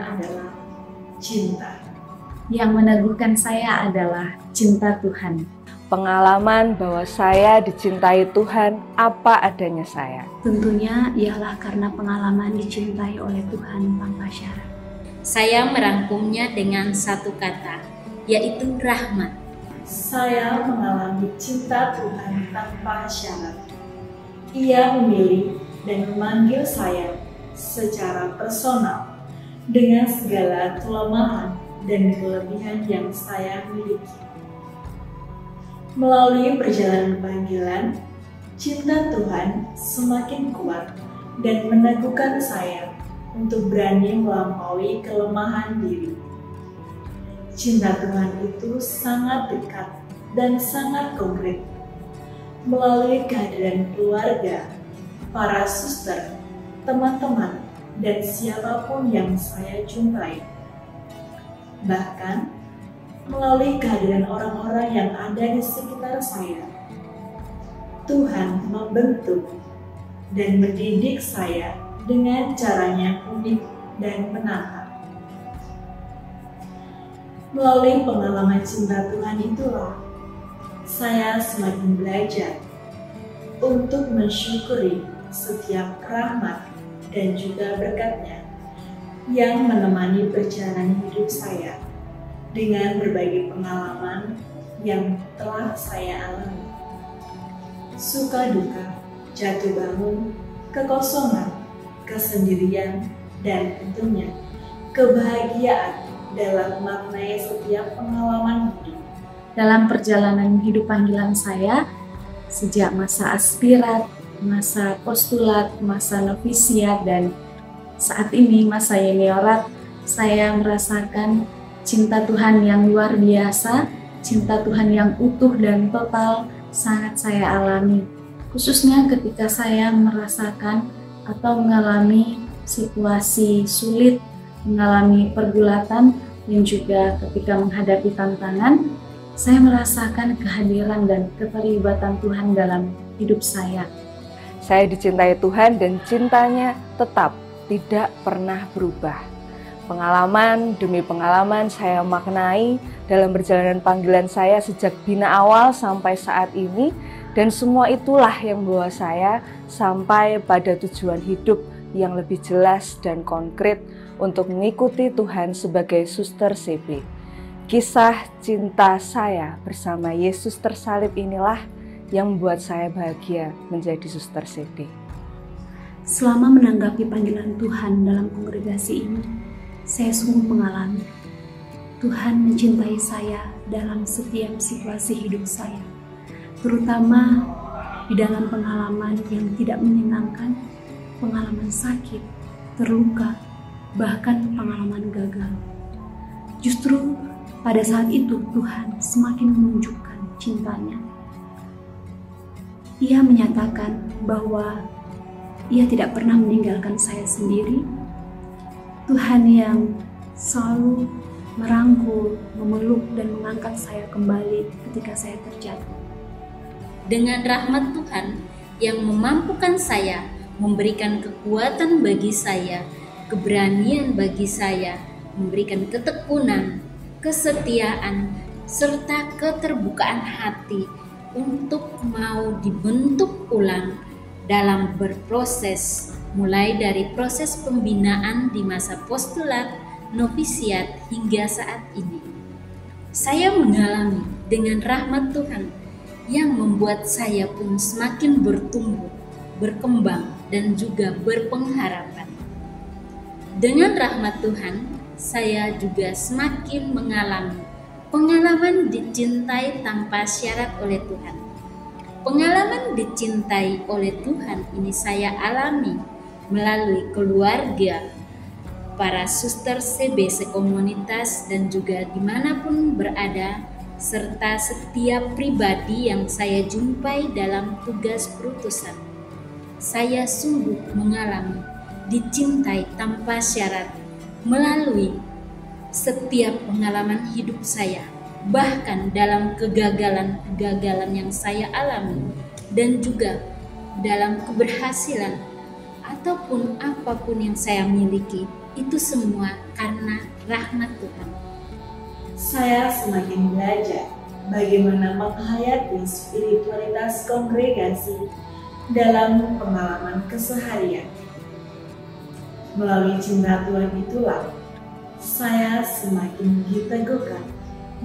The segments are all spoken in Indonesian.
saya adalah cinta. Yang meneguhkan saya adalah cinta Tuhan. Pengalaman bahwa saya dicintai Tuhan apa adanya saya. Tentunya ialah karena pengalaman dicintai oleh Tuhan tanpa syarat. Saya merangkumnya dengan satu kata, yaitu rahmat. Saya mengalami cinta Tuhan tanpa syarat. Ia memilih dan memanggil saya secara personal dengan segala kelemahan dan kelebihan yang saya miliki. Melalui perjalanan panggilan, cinta Tuhan semakin kuat dan meneguhkan saya untuk berani melampaui kelemahan diri. Cinta Tuhan itu sangat dekat dan sangat konkret. Melalui kehadiran keluarga, para suster, teman-teman, dan siapapun yang saya jumpai. Bahkan, melalui kehadiran orang-orang yang ada di sekitar saya, Tuhan membentuk dan mendidik saya dengan caranya unik dan menantang. Melalui pengalaman cinta Tuhan itulah, saya semakin belajar untuk mensyukuri setiap rahmat dan juga berkat-Nya yang menemani perjalanan hidup saya dengan berbagai pengalaman yang telah saya alami. Suka duka, jatuh bangun, kekosongan, kesendirian, dan tentunya kebahagiaan dalam memaknai setiap pengalaman hidup. Dalam perjalanan hidup panggilan saya, sejak masa aspirat, masa postulat, masa novisiat, dan saat ini masa juniorat, saya merasakan cinta Tuhan yang luar biasa, cinta Tuhan yang utuh dan total sangat saya alami. Khususnya ketika saya merasakan atau mengalami situasi sulit, mengalami pergulatan, dan juga ketika menghadapi tantangan, saya merasakan kehadiran dan keterlibatan Tuhan dalam hidup saya. Saya dicintai Tuhan dan cintanya tetap tidak pernah berubah. Pengalaman demi pengalaman saya maknai dalam perjalanan panggilan saya sejak bina awal sampai saat ini, dan semua itulah yang membawa saya sampai pada tujuan hidup yang lebih jelas dan konkret untuk mengikuti Tuhan sebagai suster CB. Kisah cinta saya bersama Yesus tersalib inilah yang membuat saya bahagia menjadi suster CB. Selama menanggapi panggilan Tuhan dalam kongregasi ini, saya sungguh mengalami Tuhan mencintai saya dalam setiap situasi hidup saya, terutama di dalam pengalaman yang tidak menyenangkan, pengalaman sakit, terluka, bahkan pengalaman gagal. Justru pada saat itu Tuhan semakin menunjukkan cintanya. Ia menyatakan bahwa Ia tidak pernah meninggalkan saya sendiri. Tuhan yang selalu merangkul, memeluk, dan mengangkat saya kembali ketika saya terjatuh. Dengan rahmat Tuhan yang memampukan saya, memberikan kekuatan bagi saya, keberanian bagi saya, memberikan ketekunan, kesetiaan, serta keterbukaan hati untuk mau dibentuk ulang dalam berproses, mulai dari proses pembinaan di masa postulat, novisiat hingga saat ini. Saya mengalami dengan rahmat Tuhan yang membuat saya pun semakin bertumbuh, berkembang, dan juga berpengharapan. Dengan rahmat Tuhan, saya juga semakin mengalami pengalaman dicintai tanpa syarat oleh Tuhan. Pengalaman dicintai oleh Tuhan ini saya alami melalui keluarga, para suster CB sekomunitas, dan juga dimanapun berada, serta setiap pribadi yang saya jumpai dalam tugas perutusan. Saya sungguh mengalami dicintai tanpa syarat melalui setiap pengalaman hidup saya, bahkan dalam kegagalan-kegagalan yang saya alami, dan juga dalam keberhasilan ataupun apapun yang saya miliki. Itu semua karena rahmat Tuhan. Saya semakin belajar bagaimana menghayati spiritualitas kongregasi dalam pengalaman keseharian. Melalui cinta Tuhan itulah saya semakin diteguhkan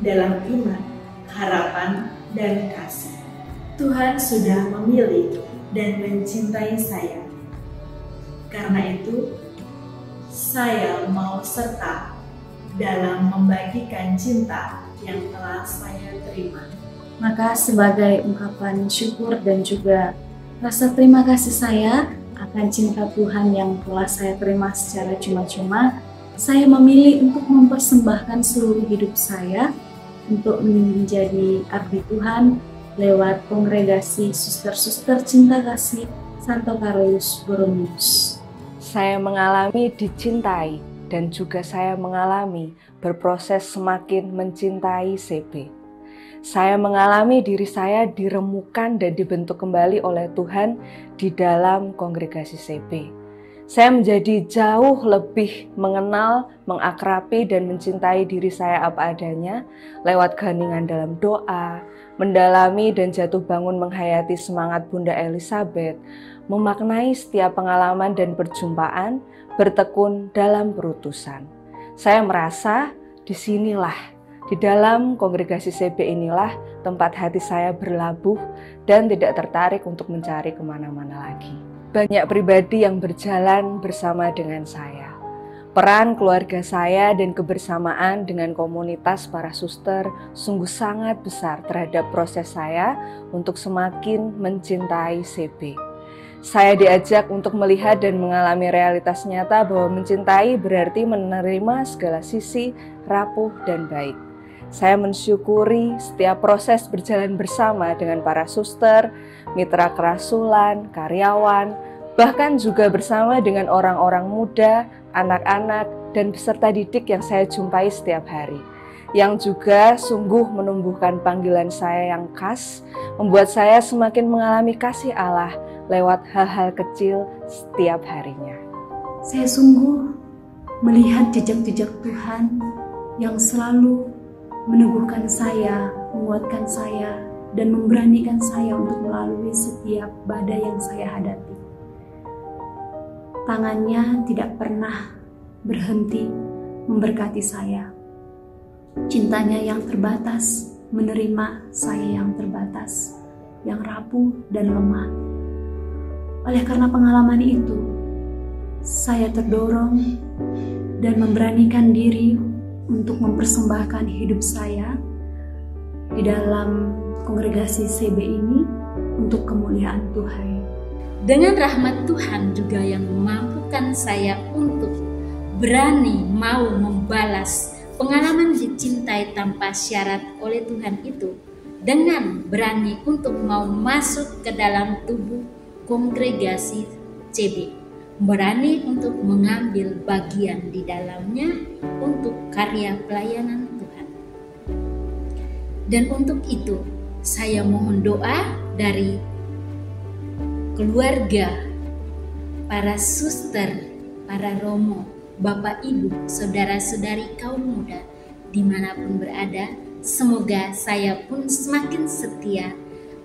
dalam iman, harapan, dan kasih. Tuhan sudah memilih dan mencintai saya. Karena itu, saya mau serta dalam membagikan cinta yang telah saya terima. Maka sebagai ungkapan syukur dan juga rasa terima kasih saya akan cinta Tuhan yang telah saya terima secara cuma-cuma, saya memilih untuk mempersembahkan seluruh hidup saya untuk menjadi abdi Tuhan lewat kongregasi Suster-Suster Cinta Kasih Santo Carolus Borromeus. Saya mengalami dicintai dan juga saya mengalami berproses semakin mencintai CB. Saya mengalami diri saya diremukan dan dibentuk kembali oleh Tuhan di dalam kongregasi CB. Saya menjadi jauh lebih mengenal, mengakrabi, dan mencintai diri saya apa adanya lewat keheningan dalam doa, mendalami dan jatuh bangun menghayati semangat Bunda Elizabeth, memaknai setiap pengalaman dan perjumpaan, bertekun dalam perutusan. Saya merasa disinilah, di dalam kongregasi CB inilah tempat hati saya berlabuh dan tidak tertarik untuk mencari kemana-mana lagi. Banyak pribadi yang berjalan bersama dengan saya. Peran keluarga saya dan kebersamaan dengan komunitas para suster sungguh sangat besar terhadap proses saya untuk semakin mencintai CB. Saya diajak untuk melihat dan mengalami realitas nyata bahwa mencintai berarti menerima segala sisi rapuh dan baik. Saya mensyukuri setiap proses berjalan bersama dengan para suster, mitra kerasulan, karyawan, bahkan juga bersama dengan orang-orang muda, anak-anak, dan peserta didik yang saya jumpai setiap hari. Yang juga sungguh menumbuhkan panggilan saya yang khas, membuat saya semakin mengalami kasih Allah lewat hal-hal kecil setiap harinya. Saya sungguh melihat jejak-jejak Tuhan yang selalu meneguhkan saya, menguatkan saya, dan memberanikan saya untuk melalui setiap badai yang saya hadapi. Tangannya tidak pernah berhenti memberkati saya. Cintanya yang terbatas menerima saya yang terbatas, yang rapuh dan lemah. Oleh karena pengalaman itu, saya terdorong dan memberanikan diri untuk mempersembahkan hidup saya di dalam kongregasi CB ini untuk kemuliaan Tuhan. Dengan rahmat Tuhan juga yang memampukan saya untuk berani mau membalas pengalaman dicintai tanpa syarat oleh Tuhan itu, dengan berani untuk mau masuk ke dalam tubuh kongregasi CB, berani untuk mengambil bagian di dalamnya untuk karya pelayanan Tuhan. Dan untuk itu saya mohon doa dari keluarga, para suster, para romo, bapak ibu, saudara-saudari kaum muda dimanapun berada. Semoga saya pun semakin setia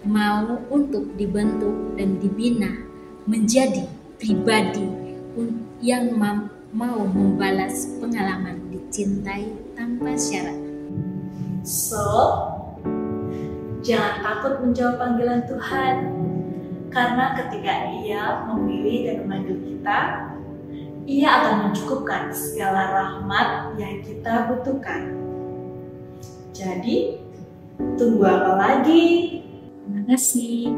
mau untuk dibentuk dan dibina menjadi pribadi yang mau membalas pengalaman dicintai tanpa syarat. So, jangan takut menjawab panggilan Tuhan, karena ketika Ia memilih dan memanggil kita, Ia akan mencukupkan segala rahmat yang kita butuhkan. Jadi, tunggu apa lagi? Terima kasih.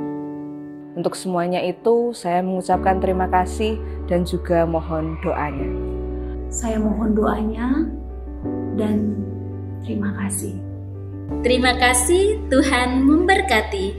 Untuk semuanya itu, saya mengucapkan terima kasih dan juga mohon doanya. Saya mohon doanya dan terima kasih. Terima kasih, Tuhan memberkati.